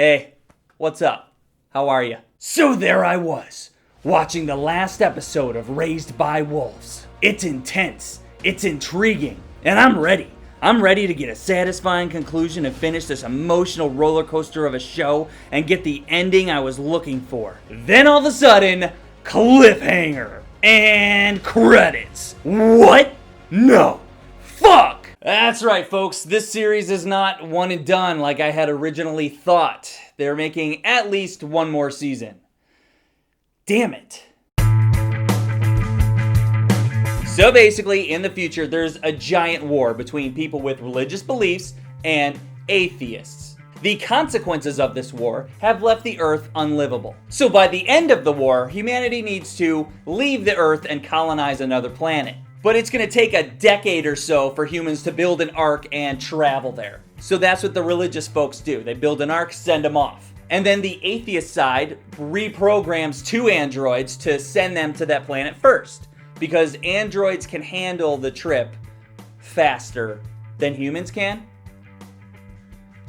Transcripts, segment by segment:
Hey, what's up? How are you? So there I was, watching the last episode of Raised by Wolves. It's intense, it's intriguing, and I'm ready. I'm ready to get a satisfying conclusion and finish this emotional roller coaster of a show and get the ending I was looking for. Then all of a sudden, cliffhanger and credits. What? No. Fuck! That's right, folks. This series is not one and done like I had originally thought. They're making at least one more season. Damn it. So basically, in the future, there's a giant war between people with religious beliefs and atheists. The consequences of this war have left the Earth unlivable. So by the end of the war, humanity needs to leave the Earth and colonize another planet. But it's going to take a decade or so for humans to build an ark and travel there. So that's what the religious folks do. They build an ark, send them off. And then the atheist side reprograms two androids to send them to that planet first. Because androids can handle the trip faster than humans can.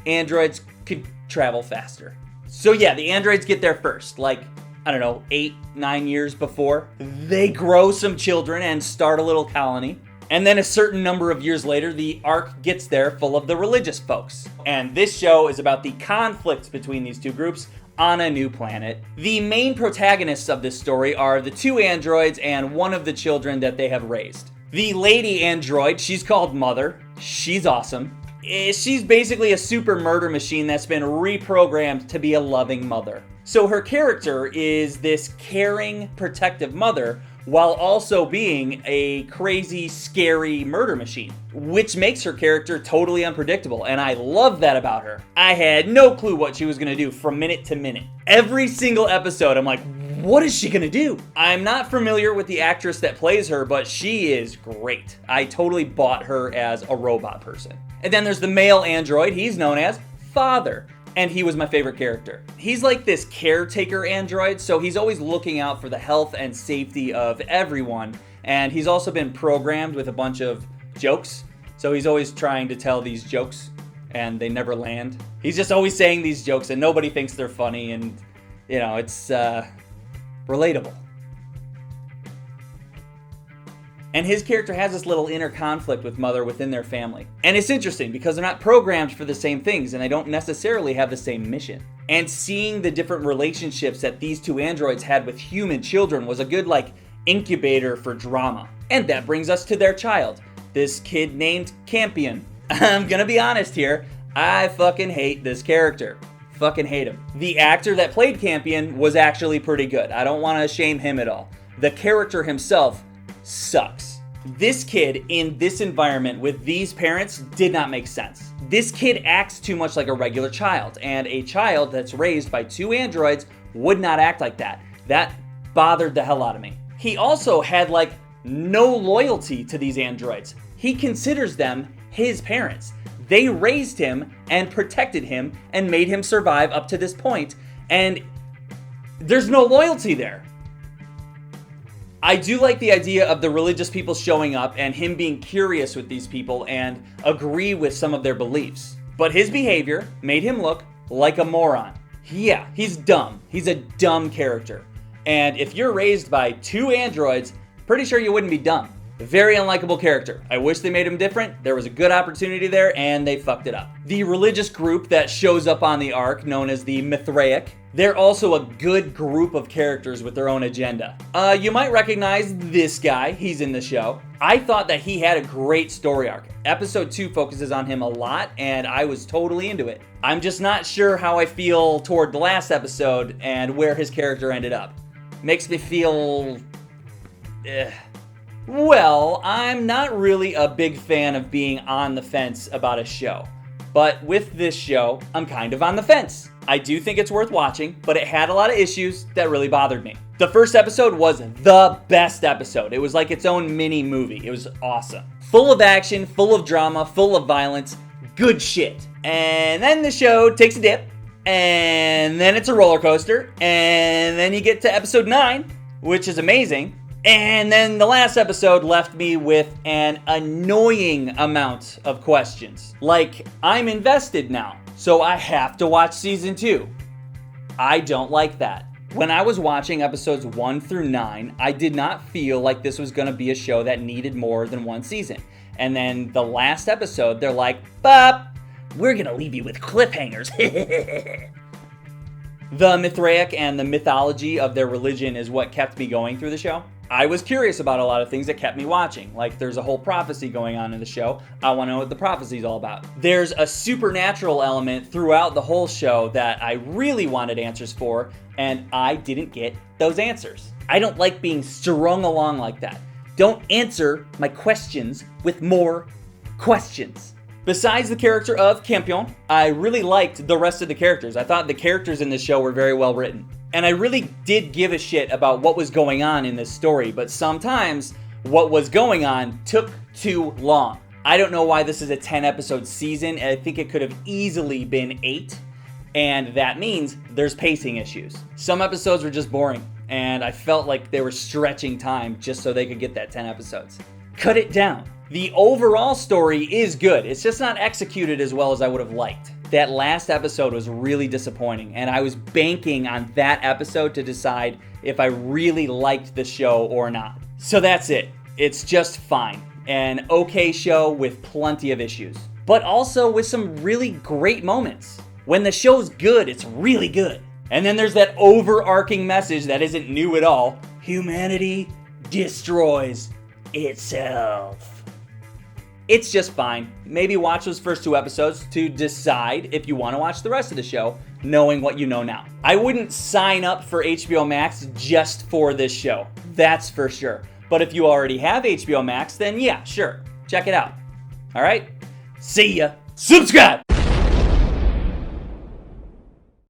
Androids could travel faster. So yeah, the androids get there first, like, I don't know, 8-9 years before. They grow some children and start a little colony. And then a certain number of years later, the Ark gets there full of the religious folks. And this show is about the conflicts between these two groups on a new planet. The main protagonists of this story are the two androids and one of the children that they have raised. The lady android, she's called Mother. She's awesome. She's basically a super murder machine that's been reprogrammed to be a loving mother. So her character is this caring, protective mother while also being a crazy, scary murder machine, which makes her character totally unpredictable, and I love that about her. I had no clue what she was going to do from minute to minute. Every single episode, I'm like, what is she going to do? I'm not familiar with the actress that plays her, but she is great. I totally bought her as a robot person. And then there's the male android. He's known as Father. And he was my favorite character. He's like this caretaker android, so he's always looking out for the health and safety of everyone. And he's also been programmed with a bunch of jokes. So he's always trying to tell these jokes, and they never land. He's just always saying these jokes, and nobody thinks they're funny, and, you know, it's relatable. And his character has this little inner conflict with Mother within their family. And it's interesting because they're not programmed for the same things and they don't necessarily have the same mission. And seeing the different relationships that these two androids had with human children was a good, incubator for drama. And that brings us to their child, this kid named Campion. I'm gonna be honest here, I fucking hate this character. Fucking hate him. The actor that played Campion was actually pretty good. I don't want to shame him at all. The character himself sucks. This kid in this environment with these parents did not make sense. This kid acts too much like a regular child, and a child that's raised by two androids would not act like that. That bothered the hell out of me. He also had no loyalty to these androids. He considers them his parents. They raised him and protected him and made him survive up to this point, and there's no loyalty there. I do like the idea of the religious people showing up and him being curious with these people and agree with some of their beliefs. But his behavior made him look like a moron. Yeah, he's dumb. He's a dumb character. And if you're raised by two androids, pretty sure you wouldn't be dumb. Very unlikable character. I wish they made him different. There was a good opportunity there and they fucked it up. The religious group that shows up on the ark, known as the Mithraic, they're also a good group of characters with their own agenda. You might recognize this guy. He's in the show. I thought that he had a great story arc. Episode 2 focuses on him a lot, and I was totally into it. I'm just not sure how I feel toward the last episode and where his character ended up. Makes me feel... Well, I'm not really a big fan of being on the fence about a show. But with this show, I'm kind of on the fence. I do think it's worth watching, but it had a lot of issues that really bothered me. The first episode was the best episode. It was like its own mini movie. It was awesome. Full of action, full of drama, full of violence, good shit. And then the show takes a dip, and then it's a roller coaster, and then you get to episode 9, which is amazing. And then the last episode left me with an annoying amount of questions. Like, I'm invested now. so I have to watch season 2. I don't like that. When I was watching episodes 1 through 9, I did not feel like this was going to be a show that needed more than one season. And then the last episode, they're like, "Bop, we're going to leave you with cliffhangers." The Mithraic and the mythology of their religion is what kept me going through the show. I was curious about a lot of things that kept me watching. Like, there's a whole prophecy going on in the show. I want to know what the prophecy is all about. There's a supernatural element throughout the whole show that I really wanted answers for, and I didn't get those answers. I don't like being strung along like that. Don't answer my questions with more questions. Besides the character of Campion, I really liked the rest of the characters. I thought the characters in this show were very well written. And I really did give a shit about what was going on in this story, but sometimes what was going on took too long. I don't know why this is a 10-episode season. I think it could have easily been 8, and that means there's pacing issues. Some episodes were just boring, and I felt like they were stretching time just so they could get that 10 episodes. Cut it down. The overall story is good. It's just not executed as well as I would have liked. That last episode was really disappointing, and I was banking on that episode to decide if I really liked the show or not. So that's it. It's just fine. An okay show with plenty of issues, but also with some really great moments. When the show's good, it's really good. And then there's that overarching message that isn't new at all. Humanity destroys itself. It's just fine. Maybe watch those first 2 episodes to decide if you want to watch the rest of the show, knowing what you know now. I wouldn't sign up for HBO Max just for this show. That's for sure. But if you already have HBO Max, then yeah, sure. Check it out. All right? See ya. Subscribe!